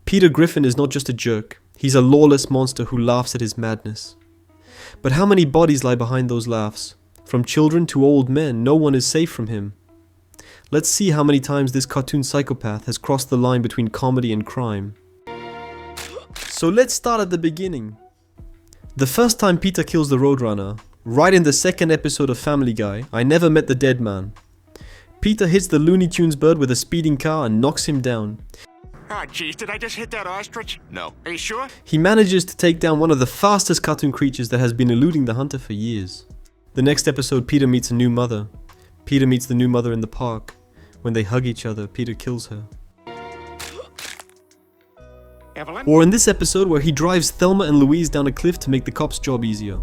Peter Griffin is not just a jerk, he's a lawless monster who laughs at his madness. But how many bodies lie behind those laughs? From children to old men, no one is safe from him. Let's see how many times this cartoon psychopath has crossed the line between comedy and crime. So let's start at the beginning. The first time Peter kills the Roadrunner, right in the second episode of Family Guy, I Never Met the Dead Man. Peter hits the Looney Tunes bird with a speeding car and knocks him down. Oh, jeez, did I just hit that ostrich? No. Are you sure? He manages to take down one of the fastest cartoon creatures that has been eluding the hunter for years. The next episode, Peter meets a new mother. Peter meets the new mother in the park. When they hug each other, Peter kills her. Evelyn? Or in this episode where he drives Thelma and Louise down a cliff to make the cops' job easier.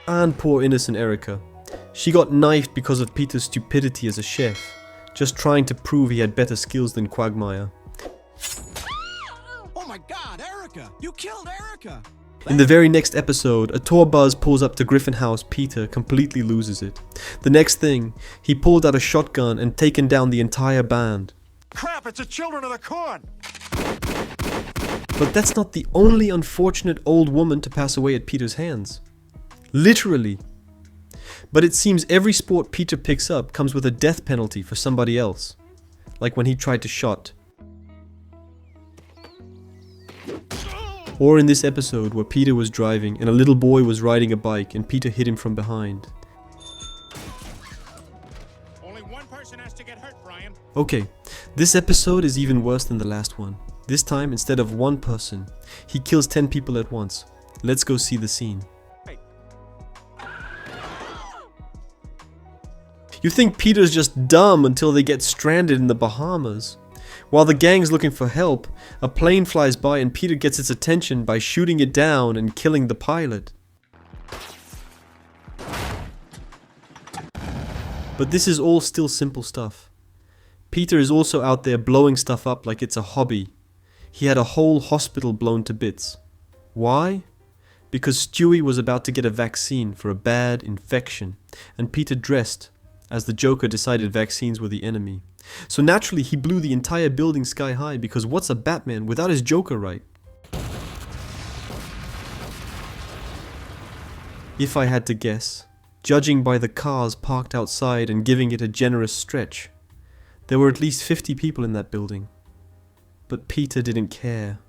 And poor innocent Erica. She got knifed because of Peter's stupidity as a chef, just trying to prove he had better skills than Quagmire. Oh my god, Erica! You killed Erica! In the very next episode, a tour bus pulls up to Griffin House. Peter completely loses it. The next thing, he pulled out a shotgun and taken down the entire band. Crap, it's the Children of the Corn! But that's not the only unfortunate old woman to pass away at Peter's hands. Literally. But it seems every sport Peter picks up comes with a death penalty for somebody else. Like when he tried to shot. Or in this episode where Peter was driving and a little boy was riding a bike and Peter hit him from behind. Only one person has to get hurt, Brian. Okay, this episode is even worse than the last one. This time, instead of one person, he kills 10 people at once. Let's go see the scene. You think Peter's just dumb until they get stranded in the Bahamas. While the gang's looking for help, a plane flies by and Peter gets its attention by shooting it down and killing the pilot. But this is all still simple stuff. Peter is also out there blowing stuff up like it's a hobby. He had a whole hospital blown to bits. Why? Because Stewie was about to get a vaccine for a bad infection, and Peter dressed as the Joker decided vaccines were the enemy. So naturally he blew the entire building sky high, because what's a Batman without his Joker, right? If I had to guess, judging by the cars parked outside and giving it a generous stretch, there were at least 50 people in that building. But Peter didn't care.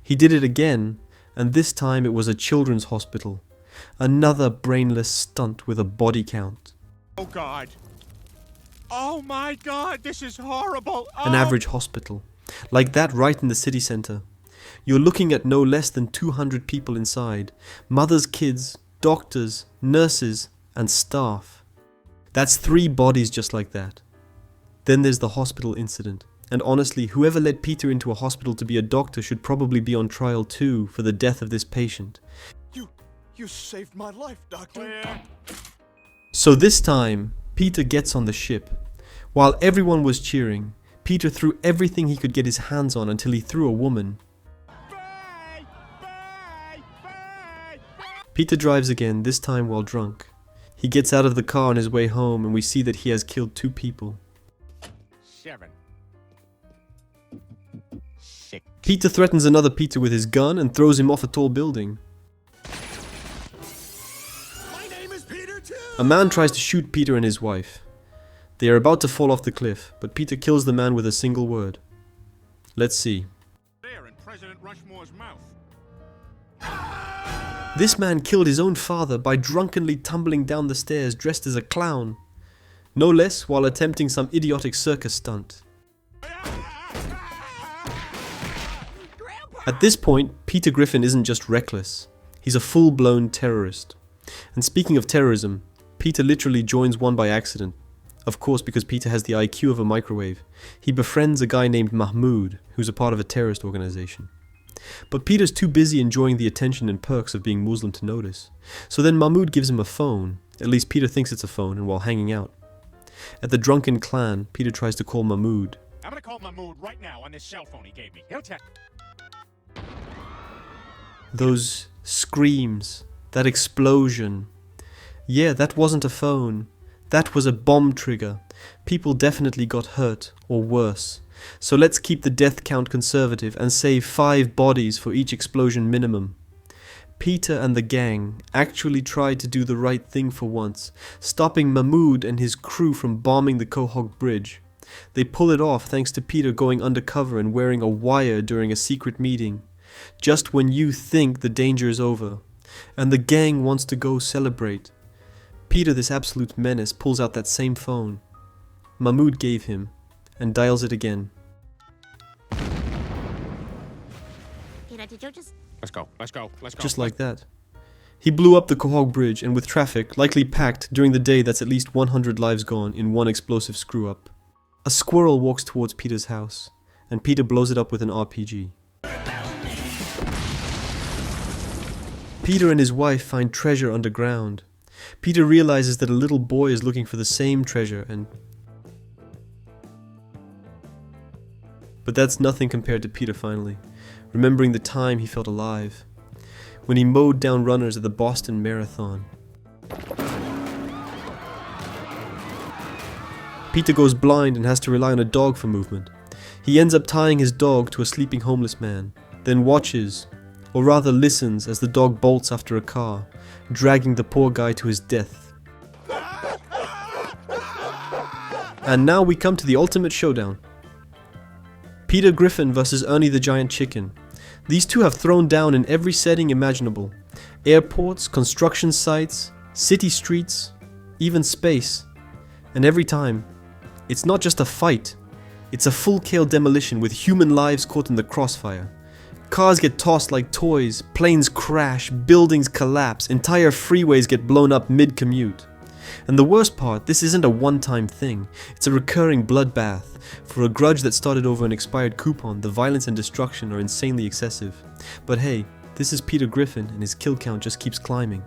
He did it again, and this time it was a children's hospital. Another brainless stunt with a body count. Oh god. Oh my god, this is horrible. An average hospital. Like that right in the city center. You're looking at no less than 200 people inside. Mothers, kids, doctors, nurses, and staff. That's 3 bodies just like that. Then there's the hospital incident. And honestly, whoever led Peter into a hospital to be a doctor should probably be on trial too for the death of this patient. You saved my life, Doctor. Clear. So this time, Peter gets on the ship. While everyone was cheering, Peter threw everything he could get his hands on until he threw a woman. Bye! Bye! Bye! Peter drives again, this time while drunk. He gets out of the car on his way home and we see that he has killed 2 people. 7. 6. Peter threatens another Peter with his gun and throws him off a tall building. My name is Peter too! A man tries to shoot Peter and his wife. They are about to fall off the cliff, but Peter kills the man with a single word. Let's see. There in President Rushmore's mouth. This man killed his own father by drunkenly tumbling down the stairs dressed as a clown. No less while attempting some idiotic circus stunt. At this point, Peter Griffin isn't just reckless. He's a full-blown terrorist. And speaking of terrorism, Peter literally joins one by accident. Of course, because Peter has the IQ of a microwave. He befriends a guy named Mahmoud, who's a part of a terrorist organization. But Peter's too busy enjoying the attention and perks of being Muslim to notice. So then Mahmoud gives him a phone. At least Peter thinks it's a phone, and while hanging out. At the drunken clan, Peter tries to call Mahmoud. I'm gonna call Mahmoud right now on this cell phone he gave me. He'll text. Those screams, that explosion. Yeah, that wasn't a phone. That was a bomb trigger. People definitely got hurt, or worse. So let's keep the death count conservative and save 5 bodies for each explosion minimum. Peter and the gang actually tried to do the right thing for once, stopping Mahmoud and his crew from bombing the Quahog Bridge. They pull it off thanks to Peter going undercover and wearing a wire during a secret meeting, just when you think the danger is over, and the gang wants to go celebrate. Peter, this absolute menace, pulls out that same phone Mahmoud gave him and dials it again. Peter, did you just... Let's go. Just like that. He blew up the Quahog Bridge, and with traffic likely packed during the day, that's at least 100 lives gone in one explosive screw-up. A squirrel walks towards Peter's house, and Peter blows it up with an RPG. Peter and his wife find treasure underground. Peter realizes that a little boy is looking for the same treasure, But that's nothing compared to Peter finally, remembering the time he felt alive, when he mowed down runners at the Boston Marathon. Peter goes blind and has to rely on a dog for movement. He ends up tying his dog to a sleeping homeless man, then watches, or rather listens, as the dog bolts after a car, dragging the poor guy to his death. And now we come to the ultimate showdown. Peter Griffin versus Ernie the Giant Chicken. These two have thrown down in every setting imaginable. Airports, construction sites, city streets, even space. And every time, it's not just a fight, it's a full-scale demolition with human lives caught in the crossfire. Cars get tossed like toys, planes crash, buildings collapse, entire freeways get blown up mid-commute. And the worst part, this isn't a one-time thing, it's a recurring bloodbath. For a grudge that started over an expired coupon, the violence and destruction are insanely excessive. But hey, this is Peter Griffin and his kill count just keeps climbing.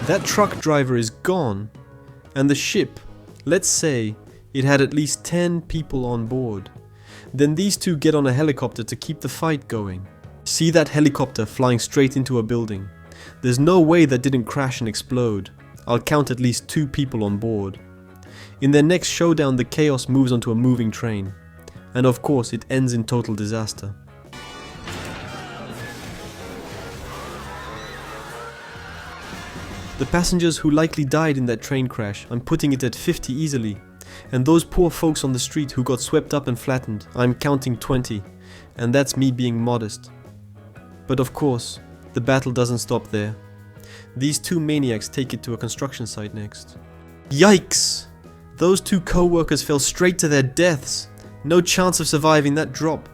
That truck driver is gone, and the ship, let's say, it had at least 10 people on board. Then these two get on a helicopter to keep the fight going. See that helicopter flying straight into a building. There's no way that didn't crash and explode. I'll count at least 2 people on board. In their next showdown, the chaos moves onto a moving train. And of course, it ends in total disaster. The passengers who likely died in that train crash, I'm putting it at 50 easily. And those poor folks on the street who got swept up and flattened, I'm counting 20. And that's me being modest. But of course, the battle doesn't stop there. These 2 maniacs take it to a construction site next. Yikes! Those 2 co-workers fell straight to their deaths. No chance of surviving that drop.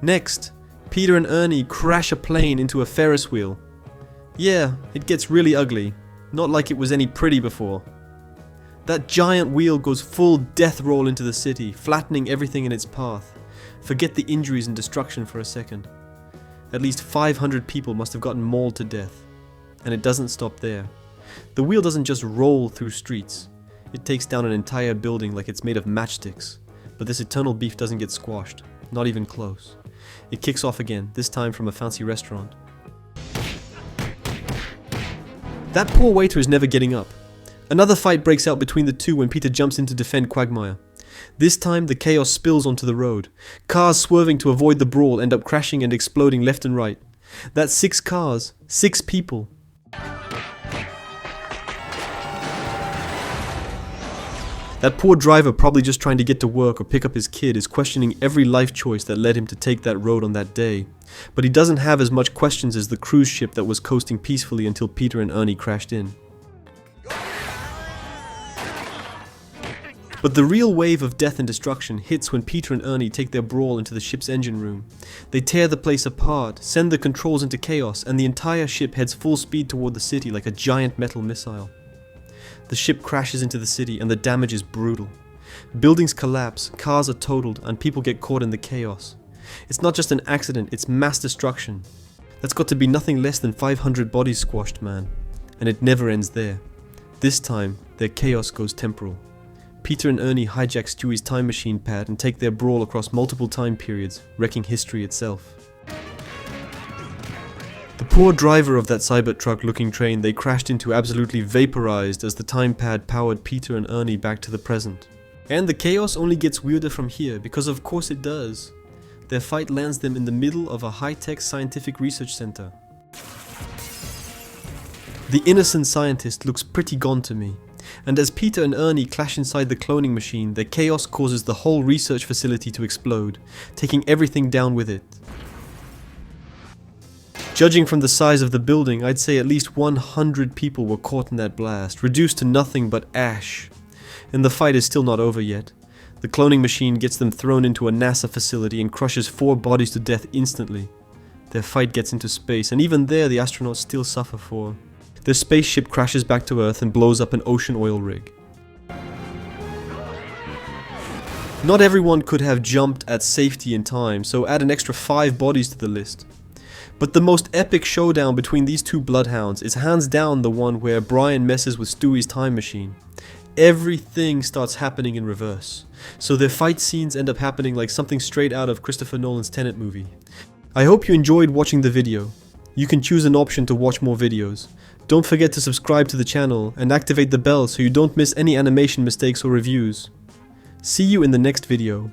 Next, Peter and Ernie crash a plane into a Ferris wheel. Yeah, it gets really ugly. Not like it was any pretty before. That giant wheel goes full death roll into the city, flattening everything in its path. Forget the injuries and destruction for a second. At least 500 people must have gotten mauled to death. And it doesn't stop there. The wheel doesn't just roll through streets. It takes down an entire building like it's made of matchsticks. But this eternal beef doesn't get squashed. Not even close. It kicks off again, this time from a fancy restaurant. That poor waiter is never getting up. Another fight breaks out between the two when Peter jumps in to defend Quagmire. This time the chaos spills onto the road. Cars swerving to avoid the brawl end up crashing and exploding left and right. That's 6 cars, 6 people. That poor driver, probably just trying to get to work or pick up his kid, is questioning every life choice that led him to take that road on that day. But he doesn't have as much questions as the cruise ship that was coasting peacefully until Peter and Ernie crashed in. But the real wave of death and destruction hits when Peter and Ernie take their brawl into the ship's engine room. They tear the place apart, send the controls into chaos, and the entire ship heads full speed toward the city like a giant metal missile. The ship crashes into the city and the damage is brutal. Buildings collapse, cars are totaled, and people get caught in the chaos. It's not just an accident, it's mass destruction. That's got to be nothing less than 500 bodies squashed, man. And it never ends there. This time, their chaos goes temporal. Peter and Ernie hijack Stewie's time machine pad and take their brawl across multiple time periods, wrecking history itself. The poor driver of that Cybertruck looking train they crashed into absolutely vaporized as the time pad powered Peter and Ernie back to the present. And the chaos only gets weirder from here, because of course it does. Their fight lands them in the middle of a high-tech scientific research center. The innocent scientist looks pretty gone to me, and as Peter and Ernie clash inside the cloning machine, the chaos causes the whole research facility to explode, taking everything down with it. Judging from the size of the building, I'd say at least 100 people were caught in that blast, reduced to nothing but ash. And the fight is still not over yet. The cloning machine gets them thrown into a NASA facility and crushes 4 bodies to death instantly. Their fight gets into space, and even there the astronauts still suffer for. Their spaceship crashes back to Earth and blows up an ocean oil rig. Not everyone could have jumped at safety in time, so add an extra 5 bodies to the list. But the most epic showdown between these two bloodhounds is hands down the one where Brian messes with Stewie's time machine. Everything starts happening in reverse, so their fight scenes end up happening like something straight out of Christopher Nolan's Tenet movie. I hope you enjoyed watching the video. You can choose an option to watch more videos. Don't forget to subscribe to the channel and activate the bell so you don't miss any animation mistakes or reviews. See you in the next video.